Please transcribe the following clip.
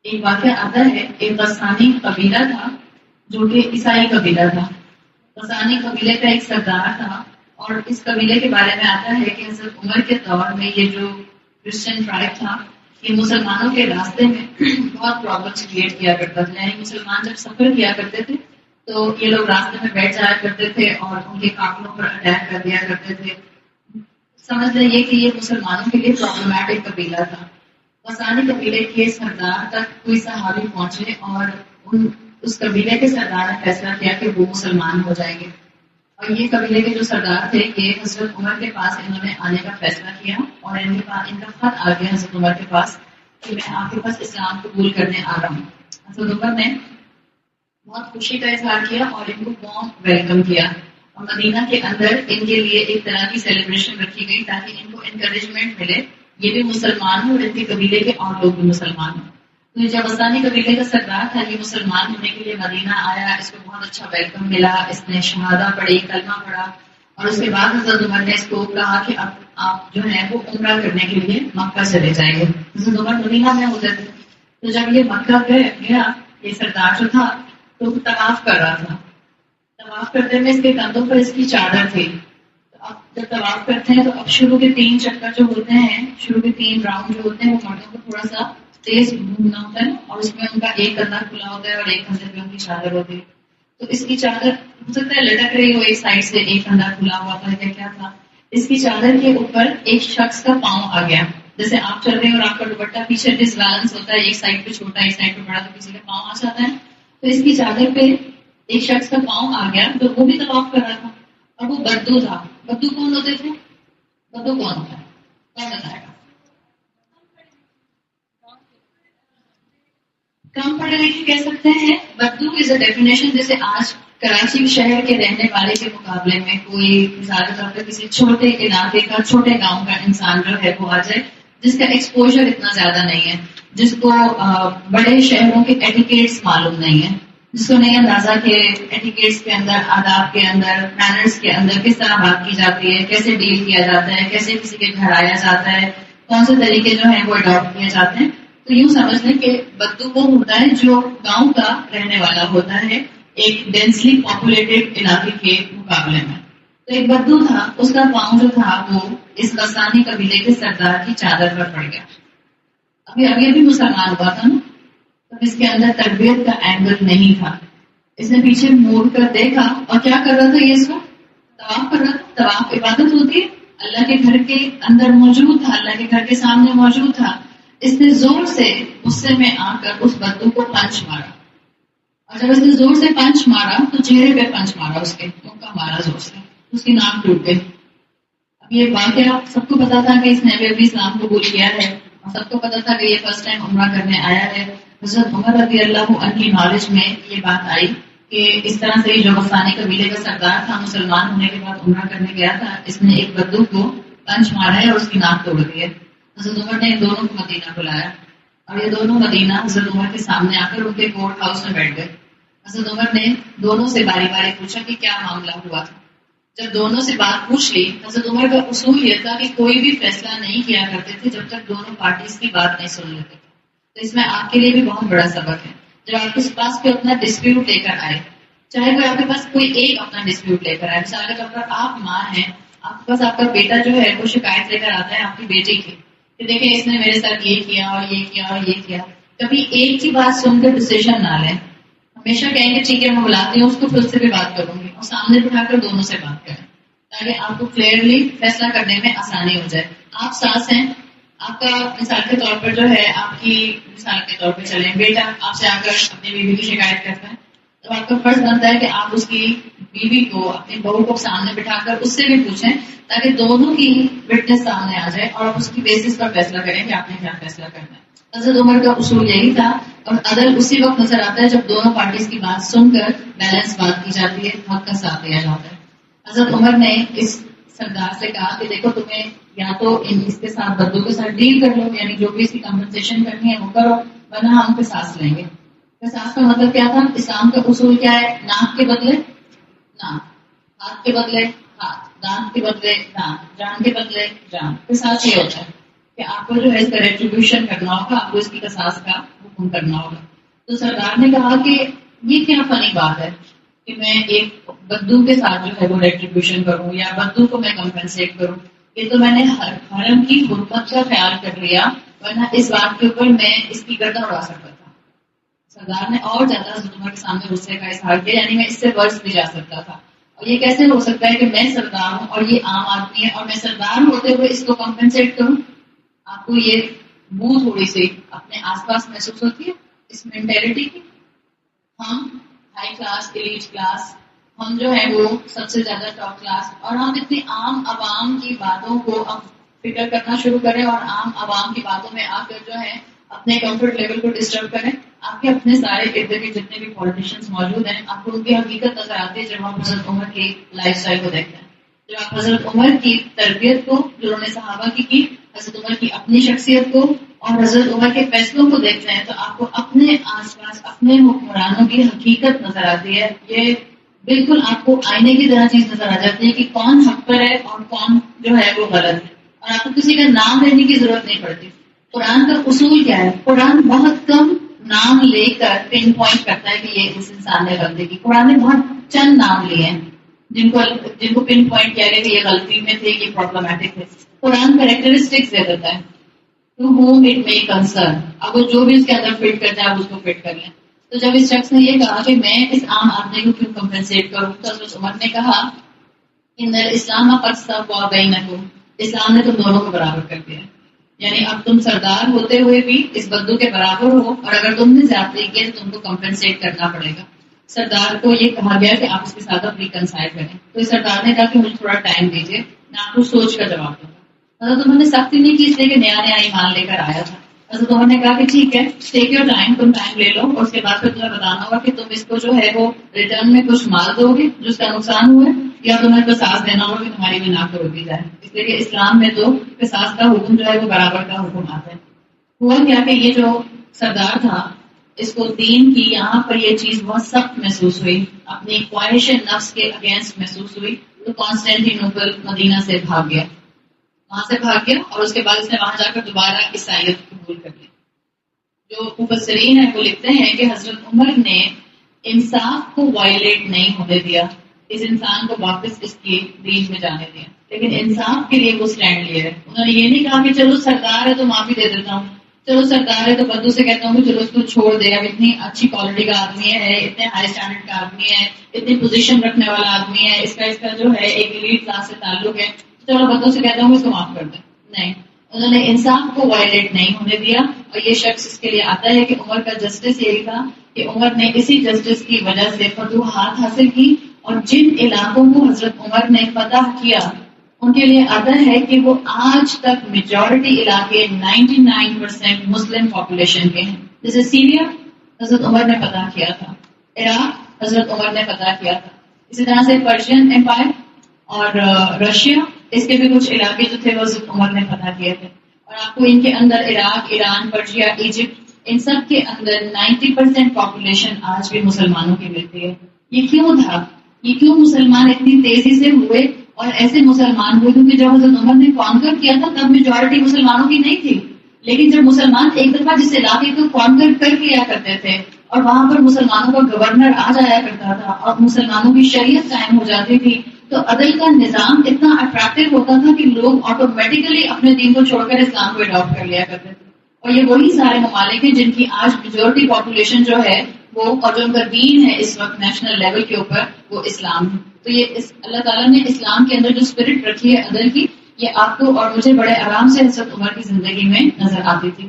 ایک واقعہ آتا ہے، ایک غسانی قبیلہ تھا جو کہ عیسائی قبیلہ تھا. غسانی قبیلے کا ایک سردار تھا، اور اس قبیلے کے بارے میں آتا ہے کہ حضرت عمر کے دور میں یہ جو کرسچن ٹرائب تھا، یہ مسلمانوں کے راستے میں بہت پرابلمس کریٹ کیا کرتا تھا. یعنی مسلمان جب سفر کیا کرتے تھے تو یہ لوگ راستے میں بیٹھ جایا کرتے تھے اور ان کے قافلوں پر اٹیک کر دیا کرتے تھے. سمجھ لیں کہ یہ مسلمانوں کے لیے پرابلمٹک قبیلہ تھا. غسانی قبیلے کے سردار تک کوئی صحابی پہنچے اور اس قبیلے کے سردار نے فیصلہ کیا کہ وہ مسلمان ہو جائیں گے. اور یہ قبیلے کے جو سردار تھے یہ حضرت عمر کے پاس انہوں نے آنے کا فیصلہ کیا، اور ان کا خط آ گیا حضرت عمر کے پاس کہ میں آپ کے پاس اسلام قبول کرنے آ رہا ہوں. حضرت عمر نے بہت خوشی کا اظہار کیا اور ان کو وارم ویلکم کیا، اور مدینہ کے اندر ان کے لیے ایک طرح کی سیلیبریشن رکھی گئی تاکہ ان کو انکریجمنٹ ملے، یہ بھی مسلمان ہوں اور ان کے قبیلے کے اور لوگ بھی مسلمان ہوں. تو جب غسانی قبیلے کا سردار تھا یہ مسلمان ہونے کے لیے مدینہ آیا، اس کو بہت اچھا ویلکم ملا، اس نے شہادہ پڑھی، کلمہ پڑھا، اور اس کے بعد حضرت عمر نے اس کو کہا کہ اب آپ جو ہے وہ عمرہ کرنے کے لیے مکہ چلے جائیں گے. حضرت عمر مدینہ میں ہوتے تھے، تو جب یہ مکہ گیا یہ سردار جو تھا تو طواف کر رہا تھا. طواف کرتے میں اس کے کندھوں پر اس کی چادر تھی. اب جب طواف کرتے ہیں تو اب شروع کے 3 چکر جو ہوتے ہیں، شروع کے 3 راؤنڈ جو ہوتے ہیں وہ مردوں کو تھوڑا سا تیز گھومنا ہوتا ہے، اور اس میں ان کا ایک کندھا کھلا ہوتا ہے اور ایک کندھے پہ ان کی چادر ہوتی ہے. تو اس کی چادر ہو سکتا ہے لٹک رہی ہو ایک سائڈ سے، ایک کندھا کھلا ہوا تھا یا کیا تھا. اس کی چادر کے اوپر ایک شخص کا پاؤں آ گیا. جیسے آپ چل رہے ہیں اور آپ کا دوپٹہ پیچھے ڈس بیلنس ہوتا ہے، ایک سائڈ پہ چھوٹا ایک سائڈ پہ بڑا، تو کسی کا پاؤں آ جاتا ہے. تو اس کی چادر پہ ایک شخص کا پاؤں آ گیا، تو وہ بھی طواف کر رہا تھا، اور وہ بدو تھا. بدو کون ہوتے تھے؟ بدو کون ہوتا ہے؟ کون بتائے گا؟ کم پڑھے لکھے کہہ سکتے ہیں. بدو از اے ڈیفینیشن. جیسے آج کراچی شہر کے رہنے والے کے مقابلے میں کوئی مثال کے طور پر کسی چھوٹے علاقے کا، چھوٹے گاؤں کا انسان جو ہے وہ آ جائے جس کا ایکسپوجر اتنا زیادہ نہیں ہے، جس کو بڑے شہروں کے ایٹیکیٹس معلوم نہیں ہے، جس کو نہیں اندازہ کہ ایٹیکیٹس کے اندر، آداب کے اندر، مینرز کے اندر کس طرح بات کی جاتی ہے، کیسے ڈیل کیا جاتا ہے، کیسے کسی کے گھر آیا جاتا ہے، کون سے طریقے جو ہیں وہ اڈاپٹ کیے جاتے ہیں. تو یوں سمجھ لیں کہ بدو وہ ہوتا ہے جو گاؤں کا رہنے والا ہوتا ہے ایک ڈینسلی پاپولیٹڈ علاقے کے مقابلے میں. تو ایک بدو تھا، اس کا پاؤں جو تھا وہ اس غسانی قبیلے کے سردار کی چادر پر پڑ گیا. ابھی بھی مسلمان ہوا تھا نا، تو اس کے اندر تربیت کا اینگل نہیں تھا. اس نے پیچھے موڑ کر دیکھا، اور کیا کر رہا تھا یہ؟ اس وقت طواف کر رہا تھا. طواف عبادت ہوتی ہے، اللہ کے گھر کے اندر موجود تھا، اللہ کے گھر کے سامنے موجود تھا. اس نے زور سے غصے میں آ کر اس بدو کو پنچ مارا، اور جب اس نے زور سے پنچ مارا تو چہرے پہ پنچ مارا، اس کے کا مارا زور سے، اس کی ناک ٹوٹ گئی. اب یہ واقعہ سب کو پتا تھا کہ اس نے بھی اسلام قبول کیا ہے، اور سب کو پتا تھا کہ یہ فرسٹ ٹائم عمرہ کرنے آیا ہے. حضرت عمر رضی اللہ عنہ کی نالج میں یہ بات آئی کہ اس طرح سے جو غسانی قبیلے کا سردار تھا، مسلمان ہونے کے بعد عمرہ کرنے گیا تھا، اس نے ایک بدو کو پنچ مارا ہے اور اس کی ناک توڑ دی ہے. حضرت عمر نے ان دونوں کو مدینہ بلایا، اور یہ دونوں مدینہ حضرت عمر کے سامنے آ کر ان کے کورٹ ہاؤس میں بیٹھ گئے. حضرت عمر نے دونوں سے باری باری پوچھا کہ کیا معاملہ ہوا تھا. جب دونوں سے بات پوچھ لی، حضرت عمر کا اصول یہ تھا کہ کوئی بھی فیصلہ نہیں کیا کرتے تھے جب تک دونوں پارٹیز کی بات نہیں سن لیتے تھے. تو اس میں آپ کے لیے بھی بہت بڑا سبق ہے. جب آپ کے پاس کوئی اپنا ڈسپیوٹ لے کر آئے، چاہے کوئی آپ کے پاس کوئی ایک اپنا ڈسپیوٹ لے کر آئے، مثال کے طور پر آپ ماں ہیں، آپ کے پاس آپ کا بیٹا جو ہے وہ شکایت لے کر آتا ہے آپ کی بیٹی کی کہ دیکھیں اس نے میرے ساتھ یہ کیا اور یہ کیا اور یہ کیا. کبھی ایک کی بات سن کر ڈیسیژن نہ لیں، ہمیشہ کہیں گے ٹھیک ہے میں بلاتی ہوں اس کو، پھر اس سے بھی بات کروں گی، اور سامنے بٹھا کر دونوں سے بات کریں تاکہ آپ کو کلیئرلی فیصلہ کرنے میں آسانی ہو جائے. آپ ساس ہیں، آپ کا مثال کے طور پر جو ہے آپ کی مثال کے طور پہ چلیں، بیٹا آپ سے آ کر اپنی بیوی کی شکایت کرتا ہے، تو آپ کا فرض بنتا ہے کہ آپ اس کی بیوی کو، اپنی بہو کو سامنے بٹھا کر اس سے بھی پوچھیں تاکہ دونوں کی وٹنس سامنے آ جائے اور آپ اس کی بیسس پر فیصلہ کریں کہ آپ نے کیا فیصلہ کرنا ہے. حضرت عمر کا اصول یہی تھا، اور عدل اسی وقت نظر آتا ہے جب دونوں پارٹیز کی بات سن کر بیلنس بات کی جاتی ہے، حق کا ساتھ دیا جاتا ہے. حضرت عمر نے اس سردار سے کہا کہ دیکھو تمہیں یا تو اس کے ساتھ بدو کے ساتھ ڈیل کر لو، یعنی جو بھی اس کی کمپنسیشن کرنی ہے وہ کرو، ورنہ ہم قصاص لیں گے. قصاص کا مطلب کیا تھا؟ اسلام کا اصول کیا ہے؟ ناک کے بدلے ناک، ہاتھ کے بدلے ہاتھ، دانت کے بدلے دانت، جان کے بدلے جان. قصاص یہ ہوتا ہے کہ آپ کو جو ہے اس کا ریٹریبیوشن کرنا ہوگا، آپ کو اس کی قصاص کا حکم کرنا ہوگا. تو سردار نے کہا کہ یہ کیا فنی بات ہے کہ میں ایک بدو کے ساتھ جو ہے وہ ریٹریبیوشن کروں یا بدو کو میں کمپنسیٹ کروں. یہ تو میں نے حرم کی حرمت کا خیال کر لیا، ورنہ اس بات کے اوپر میں اس کی گردن اڑا سکتا تھا. سردار نے اور زیادہ حضرت عمر کے سامنے غصے کا اظہار کیا، یعنی میں اس سے ورس بھی جا سکتا تھا. اور یہ کیسے ہو سکتا ہے کہ میں سردار ہوں اور یہ عام آدمی ہے، اور میں سردار ہوتے ہوئے اس کو کمپنسیٹ کروں. آپ کو یہ بو تھوڑی سی اپنے آس پاس محسوس ہوتی ہے اس مینٹیلٹی کی. ہم ہائی کلاس، ایلیٹ کلاس، ہم جو ہے وہ سب سے زیادہ ٹاپ کلاس، اور ہم اتنی عام عوام کی باتوں کو اب فکر کرنا شروع کریں اور عام عوام کی باتوں میں آ کر جو ہے اپنے کمفرٹ لیول کو ڈسٹرب کریں. آپ کے اپنے سارے ارد گرد جتنے بھی پولیٹیشینس موجود ہیں، آپ کو ان کی حقیقت نظر آتی ہے جب آپ حضرت عمر کی لائف اسٹائل کو دیکھتے ہیں. جب آپ حضرت عمر کی تربیت کو جو انہوں نے صحابہ کی، حضرت عمر کی اپنی شخصیت کو اور حضرت عمر کے فیصلوں کو دیکھتے ہیں، تو آپ کو اپنے آس پاس اپنے حکمرانوں کی حقیقت نظر آتی ہے. یہ بالکل آپ کو آئینے کی طرح چیز نظر آ جاتی ہے کہ کون حق پر ہے اور کون جو ہے وہ غلط ہے، اور آپ کو کسی کا نام لینے کی ضرورت نہیں پڑتی. قرآن کا اصول کیا ہے؟ قرآن بہت کم نام لے کر پن پوائنٹ کرتا ہے کہ یہ اس انسان نے غلطی کی. قرآن نے بہت چند نام لیے ہیں جن کو پن پوائنٹ کیا گیا کہ یہ غلطی میں تھے، یہ پرابلمٹک تھے. قرآن کریکٹرسٹکس دے دیتا ہے to whom it may concern. اب وہ جو بھی اس کے اندر فٹ کرتا ہے آپ اس کو فٹ کر لیں. تو جب اس شخص نے یہ کہا کہ میں اس عام آدمی کو کیوں کمپنسیٹ کروں، تو حضرت عمر نے کہا ان الاسلام قد سوى بینکم، اسلام نے تم دونوں کو برابر کر دیا. یعنی اب تم سردار ہوتے ہوئے بھی اس بدو کے برابر ہو، اور اگر تم نے زیادتی کی تو تم کو کمپنسیٹ کرنا پڑے گا. سردار کو یہ کہا گیا کہ آپ اس کے ساتھ اب ریکنسائل کریں. تو اس سردار نے کہا کہ مجھے تھوڑا ٹائم دیجیے، میں آپ کو سوچ کر جواب دوں گا. حضرت عمر نے سختی نہیں کی، اس لیے کہ نیا نیا ایمان لے کر آیا تھا. حضرت عمر نے کہا کہ ٹھیک ہے، ٹیک یور ٹائم، تم ٹائم لے لو، اور اس کے بعد پھر تمہیں بتانا ہوگا کہ تم اس کو جو ہے وہ ریٹرن میں کچھ مال دو گے جو اس کا نقصان ہوا ہے، یا تمہیں قصاص دینا ہوگا کہ تمہاری بھی ناک روکی جائے. اس لیے کہ اسلام میں تو قصاص کا حکم جو ہے وہ برابر کا حکم آتا ہے. ہوا کیا کہ یہ جو سردار تھا اس کو دین کی یہاں پر یہ چیز بہت سخت محسوس ہوئی، اپنی خواہش نفس کے اگینسٹ محسوس ہوئی. تو کانسٹینٹینوپل مدینہ سے بھاگ گیا، وہاں سے بھاگ گیا، اور اس کے بعد اس نے وہاں جا کر دوبارہ عیسائیت قبول کر لی. جو مفسرین ہیں وہ لکھتے ہیں کہ حضرت عمر نے انصاف کو وائلیٹ نہیں ہونے دیا، اس انسان کو واپس اس کی دین میں جانے دیا، لیکن انصاف کے لیے وہ سٹینڈ لیا ہے. انہوں نے یہ نہیں کہا کہ چلو سردار ہے تو معافی دے دیتا ہوں، چلو سردار ہے تو بدو سے کہتا ہوں کہ چلو اس کو چھوڑ دے، اب اتنی اچھی کوالٹی کا آدمی ہے، اتنے ہائی اسٹینڈرڈ کا آدمی ہے، اتنی پوزیشن رکھنے والا آدمی ہے، اس کا جو ہے ایک ایلیٹ کلاس سے تعلق ہے، چلو بدو سے کہتا ہوں اس کو معاف کر دیں. نہیں، انہوں نے انصاف کو وائلیٹ نہیں ہونے دیا. اور یہ شخص اس کے لیے آتا ہے کہ عمر کا جسٹس یہی تھا کہ عمر نے اسی جسٹس کی وجہ سے فتوحات حاصل کی، اور جن علاقوں کو حضرت عمر نے فتح کیا ان کے لیے آتا ہے کہ وہ آج تک میجورٹی علاقے 99% مسلم پاپولیشن کے ہیں. جیسے سیریا حضرت عمر نے فتح کیا تھا، عراق حضرت عمر نے فتح کیا تھا، اسی طرح سے پرشین امپائر اور رشیا، اس کے بھی کچھ علاقے جو تھے وہ حضرت عمر نے فتح کیے تھے. اور آپ کو ان کے اندر عراق، ایران، پرشیا، ایجپٹ، ان سب کے اندر 90% پاپولیشن آج بھی مسلمانوں کی ملتی ہے. یہ کیوں تھا؟ یہ کیوں مسلمان اتنی تیزی سے ہوئے اور ایسے مسلمان ہوئے؟ کیونکہ جب حضرت عمر نے کانکر کیا تھا تب میجورٹی مسلمانوں کی نہیں تھی، لیکن جب مسلمان ایک دفعہ جس علاقے کو کانکر کر لیا کرتے تھے اور وہاں پر مسلمانوں کا گورنر آ جایا کرتا تھا اور مسلمانوں کی شریعت قائم ہو جاتی تھی، تو عدل کا نظام اتنا اٹریکٹیو ہوتا تھا کہ لوگ آٹومیٹیکلی اپنے دین کو چھوڑ کر اسلام کو اڈاپٹ کر لیا کرتے تھے. اور یہ وہی سارے ممالک ہیں جن کی آج میجورٹی پاپولیشن جو ہے وہ، اور جو ان کا دین ہے اس وقت نیشنل لیول کے اوپر، وہ اسلام ہے. تو یہ اللہ تعالیٰ نے اسلام کے اندر جو اسپرٹ رکھی ہے عدل کی، یہ آپ کو اور مجھے بڑے آرام سے حضرت عمر کی زندگی میں نظر آتی تھی.